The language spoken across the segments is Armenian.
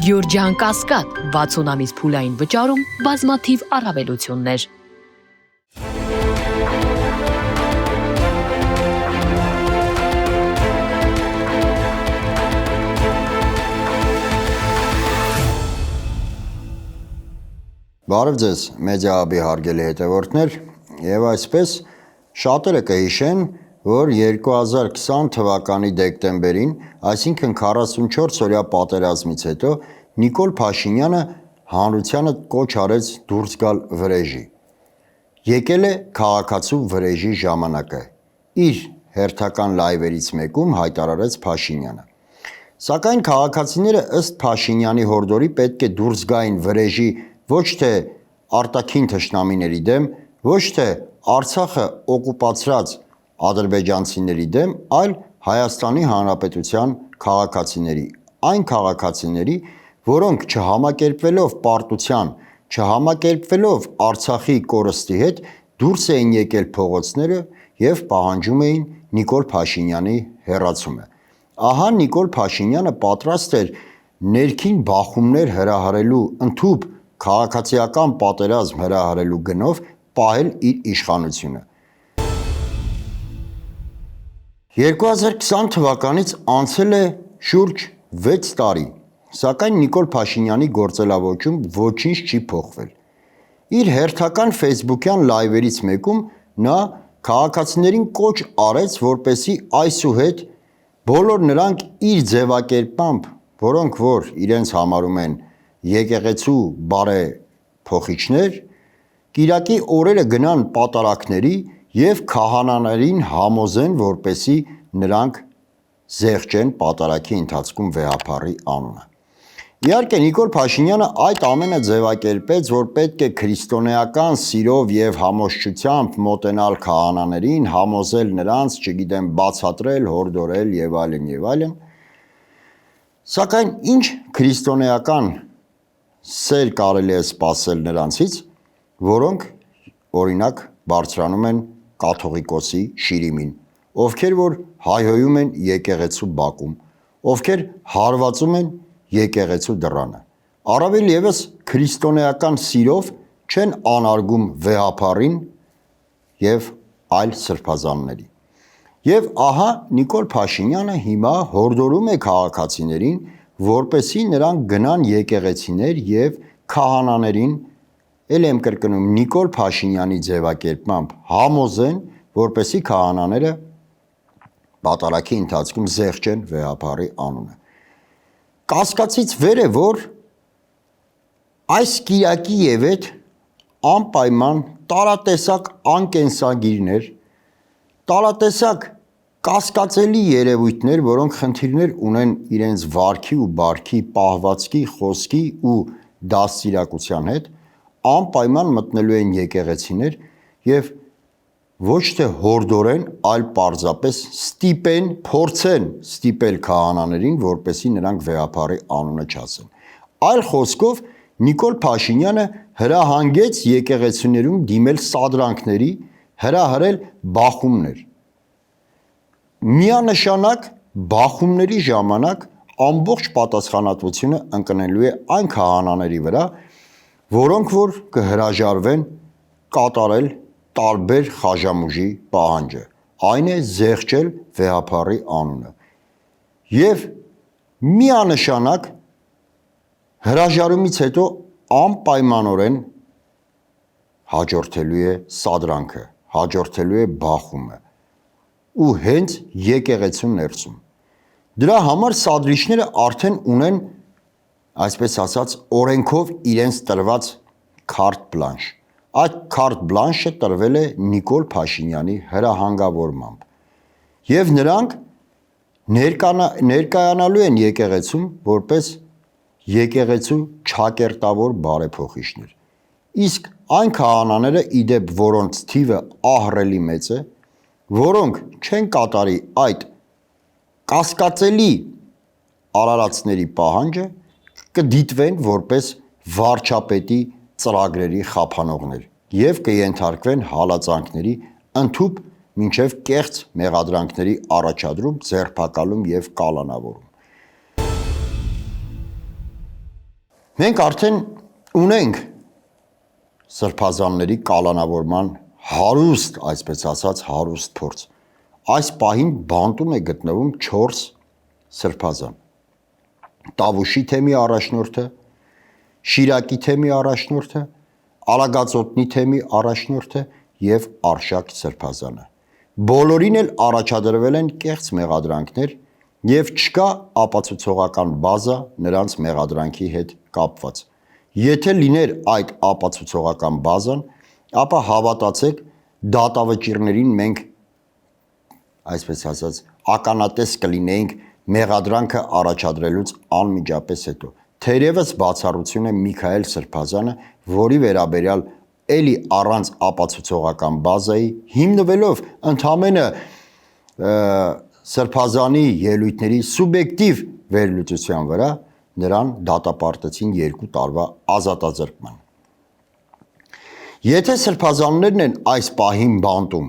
Գյորջյան Կասկադ 60 ամիս փուլային վճարում բազմաթիվ առավելություններ։ Բարև ձեզ, մեդիահաբի հարգելի հետևորդներ, եւ այսպես շատերը կհիշեն, որ 2020 թվականի դեկտեմբերին, այսինքն 44-օրյա պատերազմից հետո Նիկոլ Փաշինյանը հանրությանը կոչ արեց դուրս գալ վրեժի։ Եկել է քաղաքացու վրեժի ժամանակը, իր հերթական լայվերից մեկում հայտարարեց Փաշինյանը։ Սակայն քաղաքացիները ըստ Փաշինյանի հորդորի պետք է դուրս գային վրեժի ոչ թե արտաքին թշնամիների դեմ, ոչ թե Արցախը օկուպացրած ադրբեջանցիների դեմ, այլ Հայաստանի Հանրապետության քաղաքացիների, այն քաղաքացիների, որոնք չհամակերպվելով պարտության, չհամակերպվելով Արցախի կորստի հետ, դուրս էին եկել փողոցները եւ պահանջում էին Նիկոլ Փաշինյանի հեռացումը։ Ահա Նիկոլ Փաշինյանը պատրաստ էր ներքին բախումներ հրահրելու, ընդհուպ քաղաքացիական պատերազմ հրահրելու գնով պահել իր իշխանությունը։ 2020 թվականից անցել է շուրջ 6 տարի, սակայն Նիկոլ Փաշինյանի գործելավոճում ոչինչ չի փոխվել։ Իր հերթական ֆեյսբուքյան լայվերից մեկում նա քաղաքացիներին կոչ արեց, որպեսզի այսուհետ բոլոր նրանք իր ձևակերպմամբ, որոնք որ իրենց համարում են եկեղեցու բարեփոխիչներ, կիրակի օրերը գնան պատարակների եւ քահանաներին համոզեն, որպեսզի նրանք զեղչեն պատարակի ընթացքում վեհափառի անունը։ Իհարկե Նիկոլ Փաշինյանը այդ ամենը ձևակերպեց, որ պետք է քրիստոնեական սիրով եւ համոզչությամբ մոտենալ քահանաներին, համոզել նրանց, չգիտեմ, բացատրել, հորդորել եւ այլն եւ այլն։ Սակայն ինչ քրիստոնեական սեր կարելի է սպասել նրանցից, որոնք օրինակ բարձրանում են կաթողիկոսի շիրիմին, ովքեր որ հայհոյում են եկեղեցու բակում, ովքեր հարվածում են եկեղեցու դռանը, առավել ևս քրիստոնեական սիրով չեն անարգում վեհափառին եւ այլ սրբազանների։ Եվ ահա Նիկոլ Փաշինյանը հիմա հորդորում է քաղաքացիներին, որպեսզի նրանք գնան եկեղեցիներ եւ քահանաներին, ել եմ կրկնում, Նիկոլ Փաշինյանի ձևակերպմամբ համոզեն, որպեսզի քահանաները պատարակի ընթացքում զեղչեն վեհափառի անունը։ Կասկածից վեր է, որ այս կիրակի եւ այդ անպայման տարատեսակ անկենսագիրներ, տարատեսակ կասկածելի երևույթներ, որոնք խնդիրներ ունեն իրենց վարքի ու բարքի, պահվածքի, խոսքի ու դաստիարակության հետ, անպայման մտնելու են եկեղեցիներ եւ ոչ թե հորդորեն, այլ պարզապես ստիպեն, փորձեն ստիպել քահանաներին, որպեսզի նրանք վեհափառի անունը չասեն։ Այլ խոսքով Նիկոլ Փաշինյանը հրահանգեց եկեղեցիներում դիմել սադրանքների, հրահրել բախումներ։ Միանշանակ բախումների ժամանակ ամբողջ պատասխանատվությունը ընկնելու է այն քահանաների վրա, որոնք որ կհրաժարվեն կատարել տարբեր խաժամուժի պահանջը, այն է զեղչել վեհափառի անունը։ Եվ միանշանակ հրաժարումից հետո անպայմանորեն հաջորդելու է սադրանքը, հաջորդելու է բախումը ու հենց եկեղեցու ներսում։ Դրա համար սադրիչները արդեն ունեն, այսպես ասած, օրենքով իրենց տրված քարտ բլանշ։ Այդ քարտ բլանշը տրվել է Նիկոլ Փաշինյանի հրահանգավորմամբ։ Եվ նրանք ներկայանալու են եկեղեցում որպես եկեղեցու չակերտավոր բարեփոխիչներ։ Իսկ այն քահանաները, իդեպ որոնց թիվը ահռելի մեծ է, որոնք չեն կատարի այդ կասկածելի արարածների պահանջը, կդիտվեն որպես վարչապետի ծրագրերի խափանողներ եւ կենթարկվեն հալածանքների, ընդհուպ մինչև կեղծ մեղադրանքների առաջադրում, ձերբակալում եւ կալանավորում։ Մենք արդեն ունենք սրբազանների կալանավորման հարուստ, այսպես ասած, հարուստ փորձ։ Այս պահին բանտում է գտնվում 4 սրբազան։ Տավուշի թեմի առաջնորդը, Շիրակի թեմի առաջնորդը, Արագածոտնի թեմի առաջնորդը եւ Արշակ սրբազանը։ Բոլորին էլ առաջադրվել են կեղծ մեղադրանքներ եւ չկա ապացուցողական բազա նրանց մեղադրանքի հետ կապված։ Եթե լիներ այդ ապացուցողական բազան, ապա հավատացեք, դատավճիռներին մենք, այսպես ասած, ականատես կլինեինք մեղադրանքը առաջադրելուց անմիջապես հետո։ Թերևս բացառություն է Միքայել Սրբազանը, որի վերաբերյալ էլի առանց ապացուցողական բազայի, հիմնվելով ընդամենը Սրբազանի ելույթների սուբյեկտիվ վերլուծության վրա, նրան դատապարտեցին 2 տարվա ազատազրկման։ Եթե սրբազաններն են այս պահին բանտում,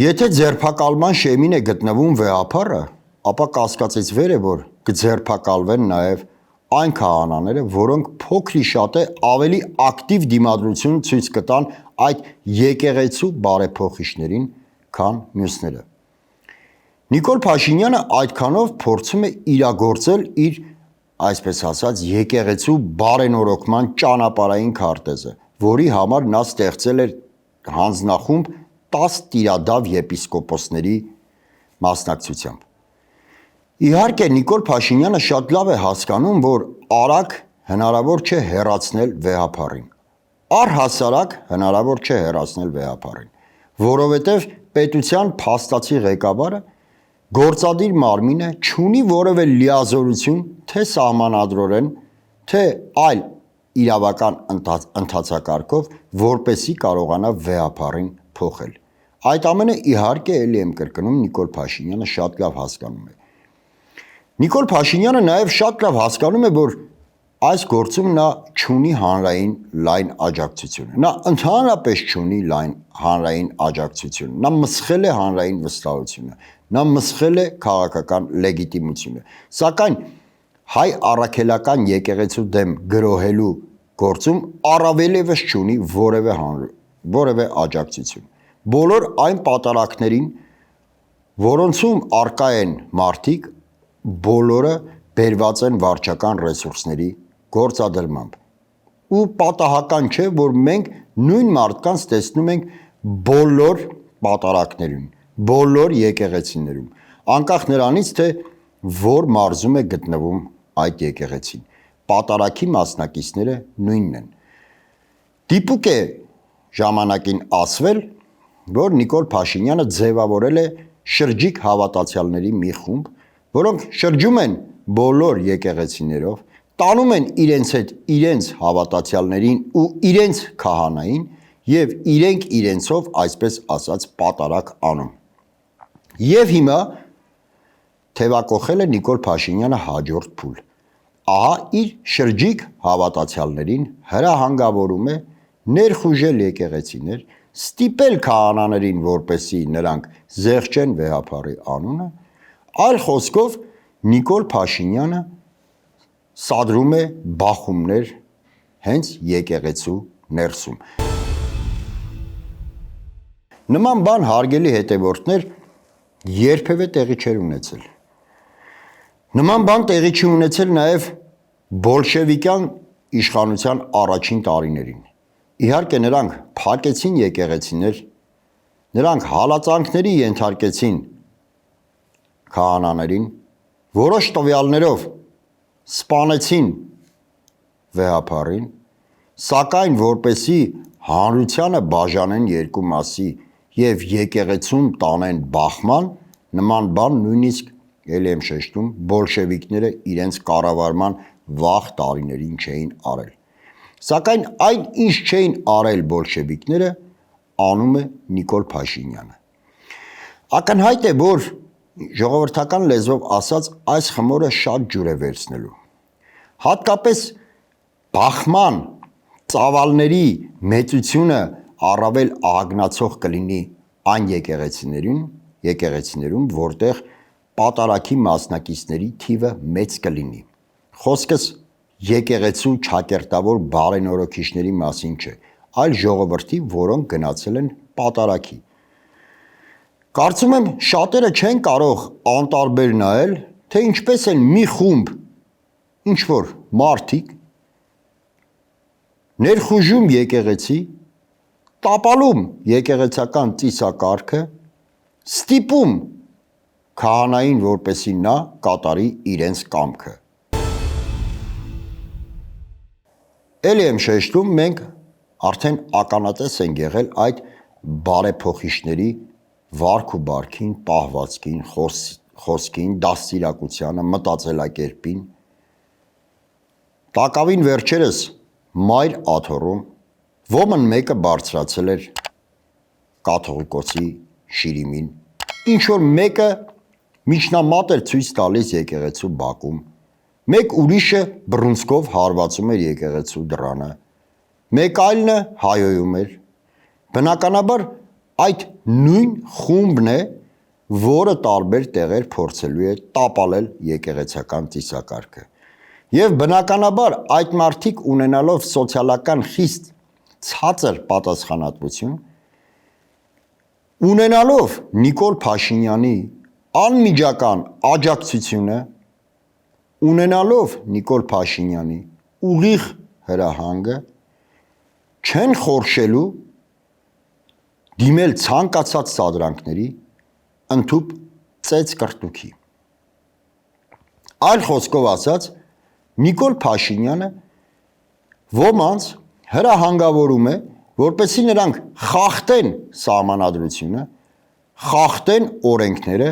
եթե ձերբակալման շեմին է գտնվում վեհափառը, ապա կասկածից վեր է, որ կձերբակալվեն նաև այն քահանաները, որոնք փոքրիշատե ավելի ակտիվ դիմադրություն ցույց կտան այդ եկեղեցու բարեփոխիչներին, քան մյուսները։ Նիկոլ Փաշինյանը այդքանով փորձում է իրագործել իր, այսպես ասած, եկեղեցու բարենորոգման ճանապարհային քարտեզը, որի համար նա ստեղծել էր հանձնախումբ 10 տիրադավ եպիսկոպոսների մասնակցությամբ։ Իհարկե Նիկոլ Փաշինյանը շատ լավ է հասկանում, որ արագ հնարավոր չէ հեռացնել վեհափառին։ Առհասարակ հնարավոր չէ հեռացնել վեհափառին, որովհետև պետության փաստացի ղեկավարը գործադիր մարմինը չունի որևէ լիազորություն թե սահմանադրորեն, թե այլ իրավական ընթացակարգով, որպեսզի կարողանա վեհափառին փոխել։ Այդ ամենը իհարկե էլի եմ կրկնում Նիկոլ Փաշինյանը շատ լավ հասկանում է։ Նիկոլ Փաշինյանը նաև շատ լավ հասկանում է, որ այս գործում նա չունի հանրային լայն աջակցություն։ Նա ընդհանրապես չունի լայն հանրային աջակցություն։ Նա մսխել է հանրային վստահությունը, նա մսխել է քաղաքական լեգիտիմությունը, սակայն հայ առաքելական եկեղեցու դեմ գրոհելու գործում առավելևս չունի որևէ աջակցություն։ Բոլոր այն պատարակներին, որոնցում արկա են մարդիկ, բոլորը բերված են վարչական ռեսուրսների գործադրմամբ։ Ու պատահական չէ, որ մենք նույն մարդկանց տեսնում ենք բոլոր պատարակներում, բոլոր եկեղեցիներում, անկախ նրանից, թե որ մարզում է գտնվում այդ եկեղեցին։ Պատարակի մասնակիցները նույնն են։ Դիպուկ է ժամանակին ասվել, որ Նիկոլ Փաշինյանը ձևավորել է շրջիկ հավատացյալների մի խումբ, որոնք շրջում են բոլոր եկեղեցիներով, տանում են իրենց հետ իրենց հավատացյալներին ու իրենց քահանային եւ իրենք իրենցով, այսպես ասած, պատարակ անում։ Եվ հիմա թևակողել է Նիկոլ Փաշինյանը հաջորդ փուլ։ Ահա իր շրջիկ հավատացյալներին հրահանգավորում է ներխուժել եկեղեցիներ, ստիպել քահանաներին, որպեսզի նրանք զեղչեն վեհափառի անունը, այլ խոսքով Նիկոլ Փաշինյանը սադրում է բախումներ հենց եկեղեցու ներսում։ Նման բան, հարգելի հետևորդներ, երբևէ տեղի չէր ունեցել։ Նման բան տեղի չի ունեցել նաև բոլշևիկյան իշխանության առաջին տարիներին։ Իհարկե նրանք փակեցին եկեղեցիներ, նրանք հալածանքների ենթարկեցին քահանաներին, որոշ տվյալներով սպանեցին վեհափառին, սակայն որպեսի հանրությանը բաժանեն երկու մասի եւ եկեղեցուն տանեն բախման, նման բան նույնիսկ ելի եմ շեշտում, բոլշևիկները իրենց կառավարման վաղ տարիներին չէին արել։ Սակայն այն ինչ չէին արել բոլշևիկները, անում է Նիկոլ Փաշինյանը։ Ակնհայտ է, որ ժողովրդական լեզվով ասած այս խմորը շատ ջուր է վերցնելու։ Հատկապես բախման ծավալների մեծությունը առավել ահագնացող կլինի այն եկեղեցիներում, որտեղ պատարակի մասնակիցների թիվը մեծ կլինի։ Խոսքս եկեղեցու ճակերտավոր բարենորոքիչների մասին չէ, այլ ժողովրդի, որոնք գնացել են պատարագի։ Կարծում եմ շատերը չեն կարող անտարբեր նայել, թե ինչպես են մի խումբ ինչ-որ մարդիկ ներխուժում եկեղեցի, տապալում եկեղեցական ծիսակարգը, ստիպում քահանային, որպեսզի նա կատարի իրենց կամքը։ Էլի եմ շեշտում, մենք արդեն ականատես ենք եղել այդ բարեփոխիչների վարք ու բարքին, պահվածքին, խոսքին, դաստիարակությանը, մտածելակերպին։ Տակավին վերջերս Մայր Աթոռում ոմն մեկը բարձրացել էր կաթողիկոսի շիրիմին, ինչ որ մեկը միջնամատ էր ցույց տալիս եկեղեցու բակում, մեկ ուրիշը բռունցքով հարվածում էր եկեղեցու դռանը, մեկ այլը հայոյում էր։ Բնականաբար այդ նույն խումբն է, որը տարբեր տեղեր փորձելու է տապալել եկեղեցական ծիսակարգը։ Եվ բնականաբար այդ մարդիկ ունենալով սոցիալական խիստ ցածր պատասխանատվություն, ունենալով Նիկոլ Փաշինյանի անմիջական աջակցությունը, ունենալով Նիկոլ Փաշինյանի ուղիղ հրահանգը, չեն խորշելու դիմել ցանկացած սադրանքների ընդհուպ ծեծ կրտուքի։ Այլ խոսքով ասած, Նիկոլ Փաշինյանը ոմանց հրահանգավորում է, որպեսզի նրանք խախտեն սահմանադրությունը, խախտեն օրենքները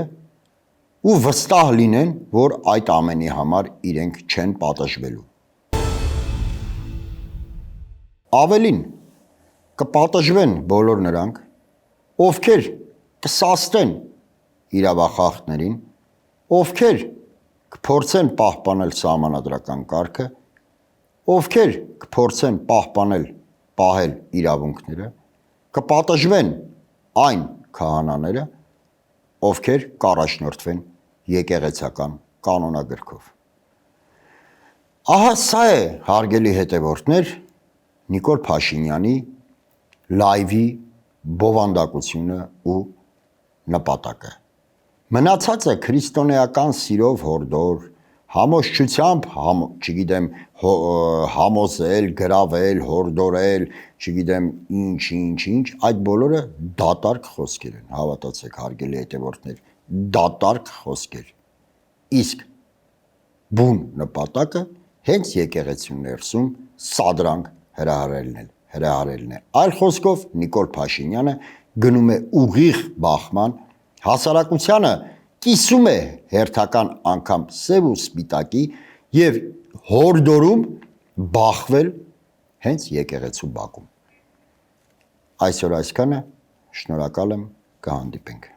ու վստահ լինեն, որ այդ ամենի համար իրենք չեն պատժվելու։ Ավելին, կպատժվեն բոլոր նրանք, ովքեր կսաստեն իրավախախտներին, ովքեր կփորձեն պահպանել սահմանադրական կարգը, ովքեր կփորձեն պահել իրավունքները, կպատժվեն այն քահանաները, ովքեր կառաջնորդվեն եկեղեցական կանոնագրքով։ Ահա սա է, հարգելի հետևորդներ, Նիկոլ Փաշինյանի լայվի բովանդակությունը ու նպատակը։ Մնացածը քրիստոնեական սիրով հորդոր, համոզչությամբ, չգիտեմ, համոզել, գրավել, հորդորել, չգիտեմ, ինչ, այդ բոլորը դատարկ խոսքեր են, հավատացեք, հարգելի հետևորդներ, դատարկ խոսքեր։ Իսկ բուն նպատակը հենց եկեղեցու ներսում սադրանք հրահարելն է։ Այլ խոսքով Նիկոլ Փաշինյանը գնում է ուղիղ բախման, հասարակությանը կիսում է հերթական անգամ սև ու սպիտակի եւ հորդորում բախվել հենց եկեղեցու բակում։ Այսօր այսքանը, շնորհակալ եմ, կհանդիպենք։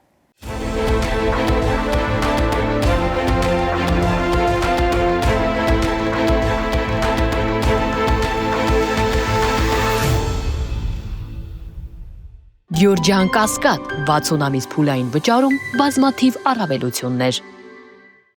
Գյուրջան Կասկադ 60 ամիս փուլային վճարում բազմաթիվ առավելություններ։